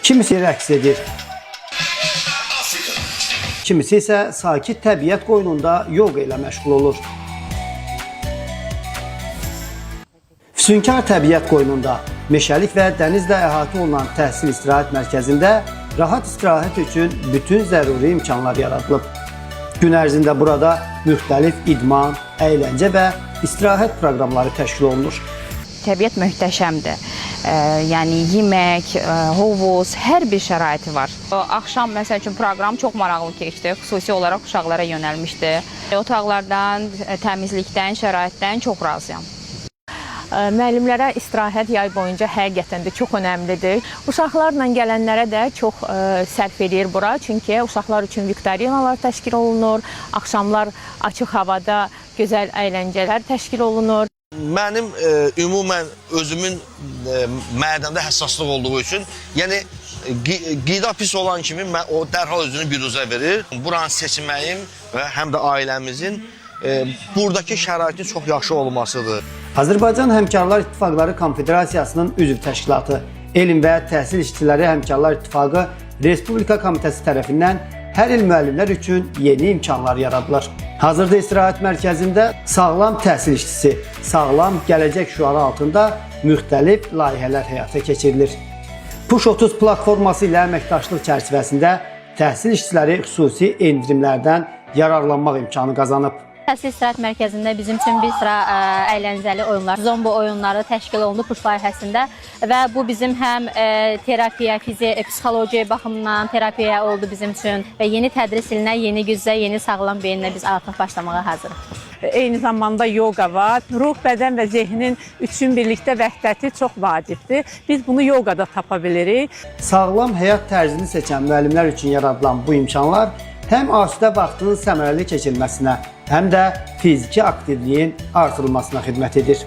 Kimisi rəqs edir, kimisi isə sakit təbiət qoynunda yoga ilə məşğul olur. Füsunkar təbiət qoynunda, meşəlik və dənizlə əhatə olunan təhsil istirahət mərkəzində rahat istirahət üçün bütün zəruri imkanlar yaradılıb. Gün ərzində burada müxtəlif idman, əyləncə və istirahət proqramları təşkil olunur. Təbiət möhtəşəmdir. Yəni yemək, hovuz, hər bir şəraiti var. Axşam məsəl üçün proqram çox maraqlı keçdi. Xüsusi olaraq uşaqlara yönəlmişdi. Otaqlardan, təmizlikdən, şəraitdən çox razıyam. Müəllimlərə istirahət yay boyunca həqiqətən də çox önəmlidir. Uşaqlarla gələnlərə də çox sərf edir bura. Çünki uşaqlar üçün viktorinalar təşkil olunur. Axşamlar açıq havada gözəl əyləncələr təşkil olunur. Mənim ümumən özümün mədəndə həssaslıq olduğu üçün, yəni qida pis olan kimi o dərhal özünü biruzə verir. Buranı seçməyim və həm də ailəmizin buradakı şəraitin çox yaxşı olmasıdır. Azərbaycan Həmkarlar İttifaqları Konfederasiyasının üzv təşkilatı, Elm və Təhsil İşçiləri Həmkarlar İttifaqı Respublika Komitəsi tərəfindən hər il müəllimlər üçün yeni imkanlar yaradılır. Hazırda istirahət mərkəzində sağlam təhsil işçisi, sağlam gələcək şüarı altında müxtəlif layihələr həyata keçirilir. Push 30 platforması ilə əməkdaşlıq çərçivəsində təhsil işçiləri xüsusi endirimlərdən yararlanmaq imkanı qazanıb. Təhsil istirahət mərkəzində bizim üçün bir sıra əyləncəli oyunlar, zombo oyunları təşkil olundu push layihəsində və bu bizim həm terapiya, psixoloji baxımdan terapiya oldu bizim üçün və yeni tədris ilinə, yeni güclə, yeni sağlam beyinlə biz artıq başlamağa hazırıq. Eyni zamanda yoga var. Ruh, bədən və zehnin üçün birlikdə vəhdəti çox vacibdir. Biz bunu yoqada tapa bilirik. Sağlam həyat tərzini seçən müəllimlər üçün yaradılan bu imkanlar həm asudə vaxtın səmərəli keçirilməsinə, həm də fiziki aktivliyin artırılmasına xidmət edir.